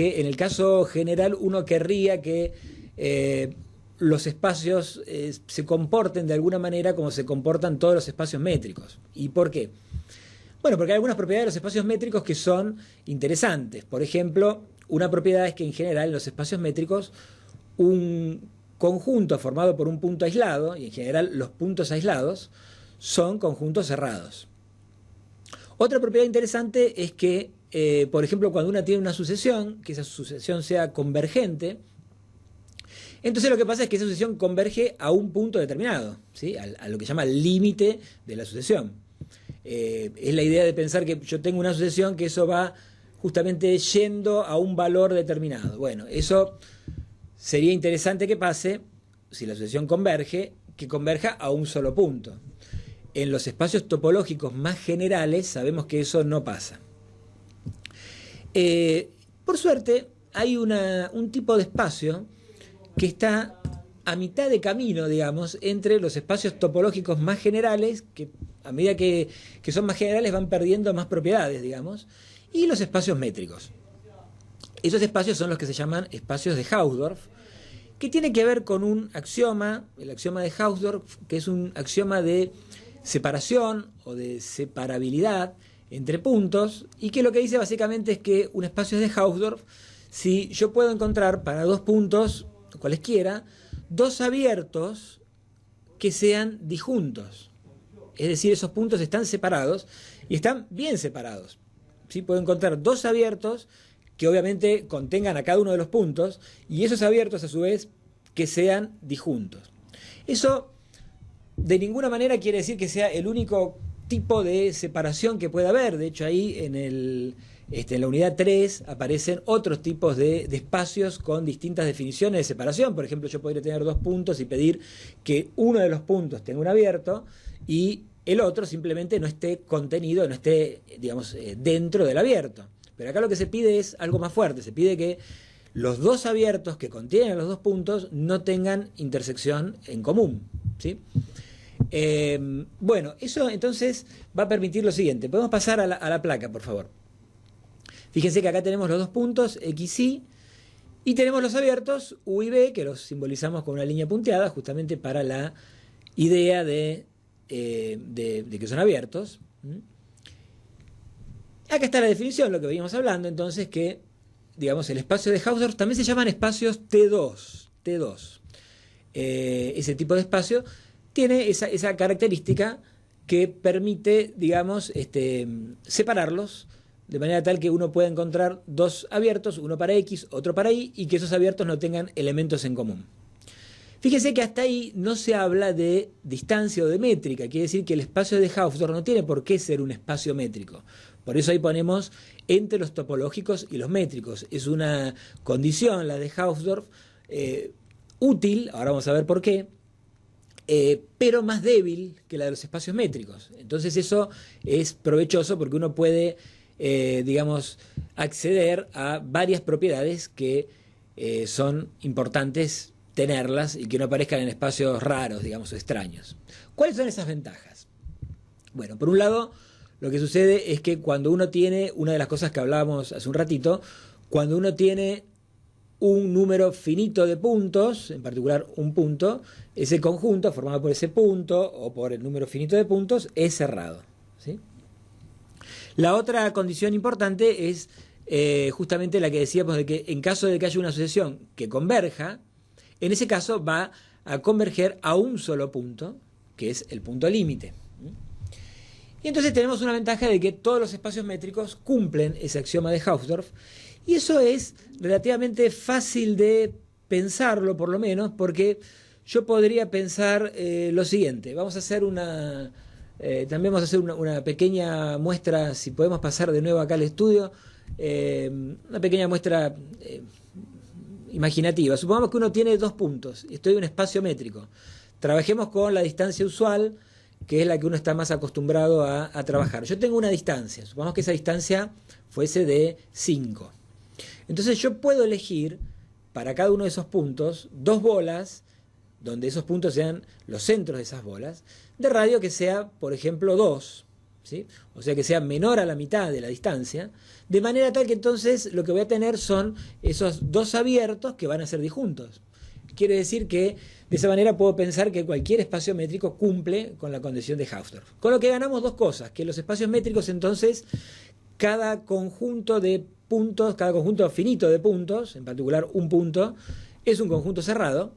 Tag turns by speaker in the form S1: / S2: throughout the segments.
S1: En el caso general uno querría que los espacios se comporten de alguna manera como se comportan todos los espacios métricos. ¿Y por qué? Bueno, porque hay algunas propiedades de los espacios métricos que son interesantes. Por ejemplo, una propiedad es que en general en los espacios métricos un conjunto formado por un punto aislado, y en general los puntos aislados, son conjuntos cerrados. Otra propiedad interesante es que, por ejemplo, cuando uno tiene una sucesión, que esa sucesión sea convergente, entonces lo que pasa es que esa sucesión converge a un punto determinado, ¿sí? A lo que se llama el límite de la sucesión. Es la idea de pensar que yo tengo una sucesión que eso va justamente yendo a un valor determinado. Bueno, eso sería interesante que pase, si la sucesión converge, que converja a un solo punto. En los espacios topológicos más generales sabemos que eso no pasa. Por suerte, hay un tipo de espacio que está a mitad de camino, digamos, entre los espacios topológicos más generales, que a medida que son más generales van perdiendo más propiedades, digamos, y los espacios métricos. Esos espacios son los que se llaman espacios de Hausdorff, que tiene que ver con un axioma, el axioma de Hausdorff, que es un axioma de separación o de separabilidad entre puntos, y que lo que dice básicamente es que un espacio es de Hausdorff si yo puedo encontrar para dos puntos, cualesquiera, dos abiertos que sean disjuntos. Es decir, esos puntos están separados y están bien separados. ¿Sí? Puedo encontrar dos abiertos que obviamente contengan a cada uno de los puntos, y esos abiertos a su vez que sean disjuntos. Eso de ninguna manera quiere decir que sea el único tipo de separación que pueda haber. De hecho, ahí en la unidad 3 aparecen otros tipos de espacios con distintas definiciones de separación. Por ejemplo, yo podría tener dos puntos y pedir que uno de los puntos tenga un abierto y el otro simplemente no esté contenido, no esté, digamos, dentro del abierto. Pero acá lo que se pide es algo más fuerte. Se pide que los dos abiertos que contienen los dos puntos no tengan intersección en común, ¿sí? Bueno, eso entonces va a permitir lo siguiente. Podemos pasar a la placa, por favor. Fíjense que acá tenemos los dos puntos, X, Y, y tenemos los abiertos, U y B, que los simbolizamos con una línea punteada, justamente para la idea de que son abiertos. Acá está la definición, lo que veníamos hablando, entonces, que, digamos, el espacio de Hausdorff también se llaman espacios T2. Ese tipo de espacio tiene esa característica que permite, digamos, separarlos de manera tal que uno pueda encontrar dos abiertos, uno para X, otro para Y, y que esos abiertos no tengan elementos en común. Fíjense que hasta ahí no se habla de distancia o de métrica, quiere decir que el espacio de Hausdorff no tiene por qué ser un espacio métrico. Por eso ahí ponemos entre los topológicos y los métricos. Es una condición, la de Hausdorff, útil, ahora vamos a ver por qué, pero más débil que la de los espacios métricos. Entonces eso es provechoso porque uno puede, digamos, acceder a varias propiedades que son importantes tenerlas y que no aparezcan en espacios raros, digamos, o extraños. ¿Cuáles son esas ventajas? Bueno, por un lado, lo que sucede es que cuando uno tiene, una de las cosas que hablábamos hace un ratito, cuando uno tiene un número finito de puntos, en particular un punto, ese conjunto formado por ese punto o por el número finito de puntos es cerrado, ¿sí? La otra condición importante es justamente la que decíamos de que en caso de que haya una sucesión que converja, en ese caso va a converger a un solo punto, que es el punto límite. Y entonces tenemos una ventaja de que todos los espacios métricos cumplen ese axioma de Hausdorff, y eso es relativamente fácil de pensarlo, por lo menos, porque yo podría pensar lo siguiente. Vamos a hacer también vamos a hacer una pequeña muestra, si podemos pasar de nuevo acá al estudio, una pequeña muestra imaginativa. Supongamos que uno tiene dos puntos, estoy en un espacio métrico. Trabajemos con la distancia usual, que es la que uno está más acostumbrado a trabajar. Yo tengo una distancia, supongamos que esa distancia fuese de 5. Entonces yo puedo elegir para cada uno de esos puntos dos bolas, donde esos puntos sean los centros de esas bolas, de radio que sea, por ejemplo, 2, ¿sí? O sea que sea menor a la mitad de la distancia, de manera tal que entonces lo que voy a tener son esos dos abiertos que van a ser disjuntos. Quiere decir que de esa manera puedo pensar que cualquier espacio métrico cumple con la condición de Hausdorff. Con lo que ganamos dos cosas, que los espacios métricos entonces, cada conjunto de puntos, cada conjunto finito de puntos, en particular un punto, es un conjunto cerrado,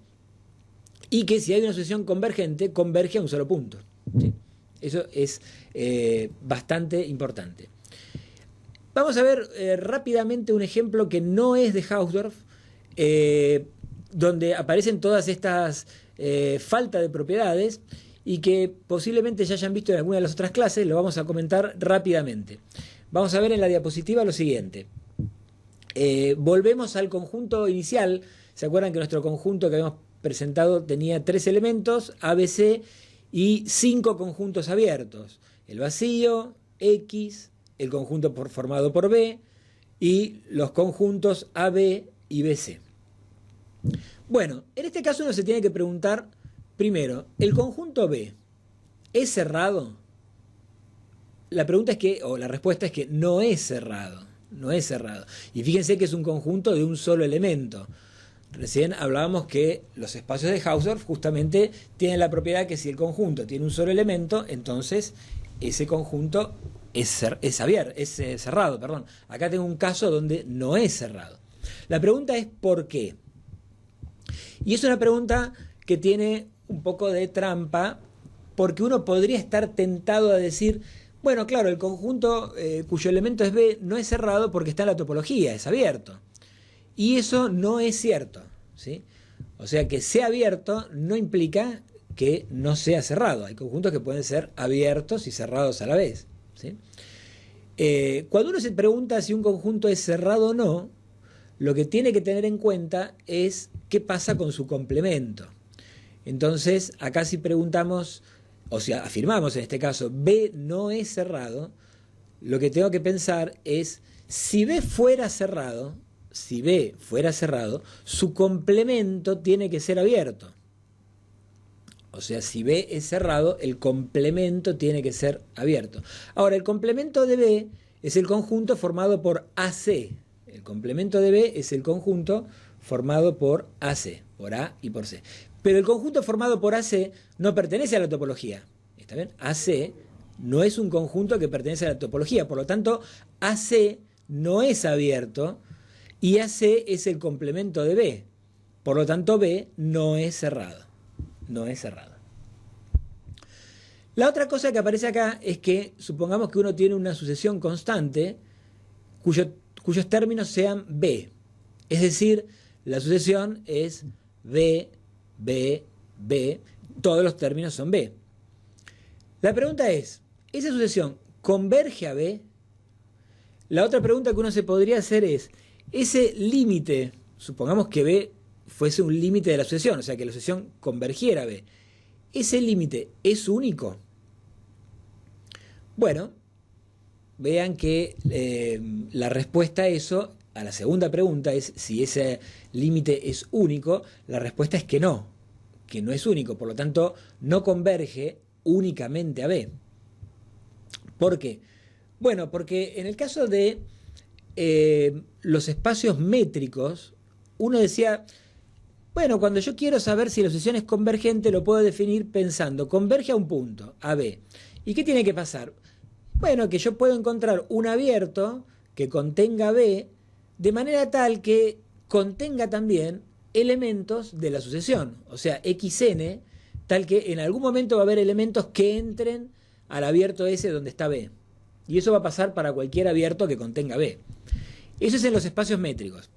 S1: y que si hay una sucesión convergente, converge a un solo punto, ¿sí? Eso es bastante importante. Vamos a ver rápidamente un ejemplo que no es de Hausdorff, donde aparecen todas estas faltas de propiedades y que posiblemente ya hayan visto en alguna de las otras clases. Lo vamos a comentar rápidamente. Vamos a ver en la diapositiva lo siguiente. Volvemos al conjunto inicial. ¿Se acuerdan que nuestro conjunto que habíamos presentado tenía 3 elementos, ABC, y 5 conjuntos abiertos? El vacío, X, el conjunto formado por B y los conjuntos AB y BC. Bueno, en este caso uno se tiene que preguntar primero, ¿el conjunto B es cerrado? La pregunta es que, o la respuesta es que no es cerrado, no es cerrado. Y fíjense que es un conjunto de un solo elemento. Recién hablábamos que los espacios de Hausdorff justamente tienen la propiedad que si el conjunto tiene un solo elemento, entonces ese conjunto es cerrado. Perdón. Acá tengo un caso donde no es cerrado. La pregunta es ¿por qué? Y es una pregunta que tiene un poco de trampa, porque uno podría estar tentado a decir, bueno, claro, el conjunto cuyo elemento es B no es cerrado porque está en la topología, es abierto. Y eso no es cierto, ¿sí? O sea, que sea abierto no implica que no sea cerrado. Hay conjuntos que pueden ser abiertos y cerrados a la vez, ¿sí? Cuando uno se pregunta si un conjunto es cerrado o no, lo que tiene que tener en cuenta es qué pasa con su complemento. Entonces, acá si preguntamos, o sea, afirmamos en este caso, B no es cerrado, lo que tengo que pensar es, si B fuera cerrado, su complemento tiene que ser abierto. O sea, si B es cerrado, el complemento tiene que ser abierto. Ahora, el complemento de B es el conjunto formado por AC. El complemento de B es el conjunto formado por AC, por A y por C. Pero el conjunto formado por AC no pertenece a la topología. ¿Está bien? AC no es un conjunto que pertenece a la topología. Por lo tanto, AC no es abierto y AC es el complemento de B. Por lo tanto, B no es cerrado. No es cerrado. La otra cosa que aparece acá es que supongamos que uno tiene una sucesión constante cuyos términos sean B. Es decir, la sucesión es B, B, B. Todos los términos son B. La pregunta es, ¿esa sucesión converge a B? La otra pregunta que uno se podría hacer es, ese límite, supongamos que B fuese un límite de la sucesión, o sea que la sucesión convergiera a B, ¿ese límite es único? Bueno, vean que la respuesta a eso, a la segunda pregunta, es si ese límite es único. La respuesta es que no es único, por lo tanto no converge únicamente a B. ¿Por qué? Bueno, porque en el caso de los espacios métricos, uno decía, bueno, cuando yo quiero saber si la sucesión es convergente, lo puedo definir pensando, converge a un punto, a B. ¿Y qué tiene que pasar? Bueno, que yo puedo encontrar un abierto que contenga B de manera tal que contenga también elementos de la sucesión, o sea, XN, tal que en algún momento va a haber elementos que entren al abierto ese donde está B. Y eso va a pasar para cualquier abierto que contenga B. Eso es en los espacios métricos.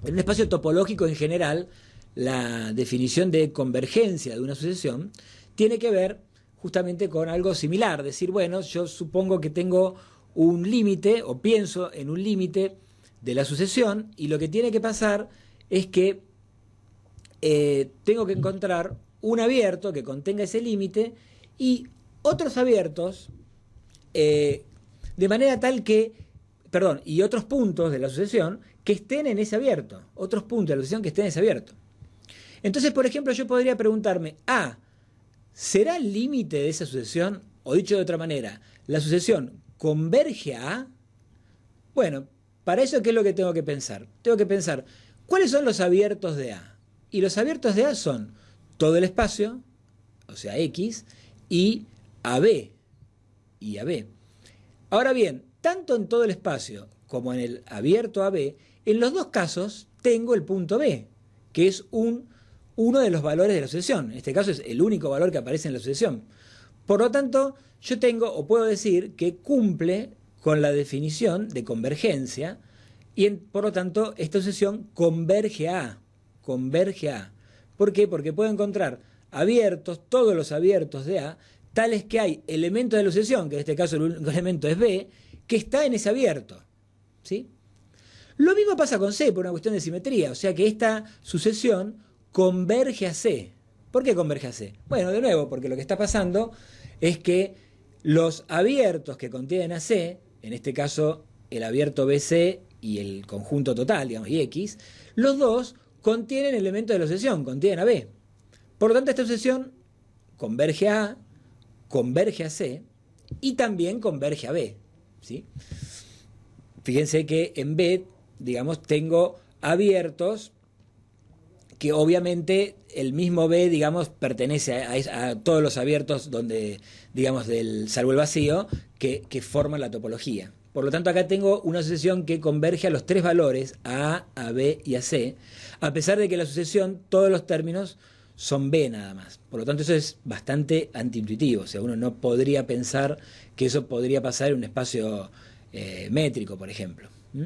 S1: En un espacio topológico en general, la definición de convergencia de una sucesión tiene que ver justamente con algo similar. Decir, bueno, yo supongo que tengo un límite, o pienso en un límite de la sucesión, y lo que tiene que pasar es que tengo que encontrar un abierto que contenga ese límite y otros abiertos de manera tal que, y otros puntos de la sucesión que estén en ese abierto, otros puntos de la sucesión que estén en ese abierto. Entonces, por ejemplo, yo podría preguntarme, ¿será el límite de esa sucesión o dicho de otra manera, la sucesión converge a A, bueno, para eso, ¿qué es lo que tengo que pensar? Tengo que pensar, ¿cuáles son los abiertos de A? Y los abiertos de A son todo el espacio, o sea, X, y AB, y AB. Ahora bien, tanto en todo el espacio como en el abierto AB, en los dos casos tengo el punto B, que es uno de los valores de la sucesión. En este caso es el único valor que aparece en la sucesión. Por lo tanto, yo tengo o puedo decir que cumple con la definición de convergencia y por lo tanto esta sucesión converge a A. Converge a A. ¿Por qué? Porque puedo encontrar abiertos, todos los abiertos de A, tales que hay elementos de la sucesión, que en este caso el único elemento es B, que está en ese abierto. ¿Sí? Lo mismo pasa con C por una cuestión de simetría, o sea que esta sucesión converge a C. ¿Por qué converge a C? Bueno, de nuevo, porque lo que está pasando es que los abiertos que contienen a C, en este caso el abierto BC y el conjunto total, digamos, y X, los dos contienen elementos de la sucesión, contienen a B. Por lo tanto, esta sucesión converge a A, converge a C y también converge a B. ¿Sí? Fíjense que en B, digamos, tengo abiertos que obviamente el mismo B, digamos, pertenece a todos los abiertos donde, digamos, salvo el vacío, que forman la topología. Por lo tanto, acá tengo una sucesión que converge a los tres valores, a A, a B y a C, a pesar de que la sucesión, todos los términos son B nada más. Por lo tanto, eso es bastante antiintuitivo. O sea, uno no podría pensar que eso podría pasar en un espacio métrico, por ejemplo. ¿Mm?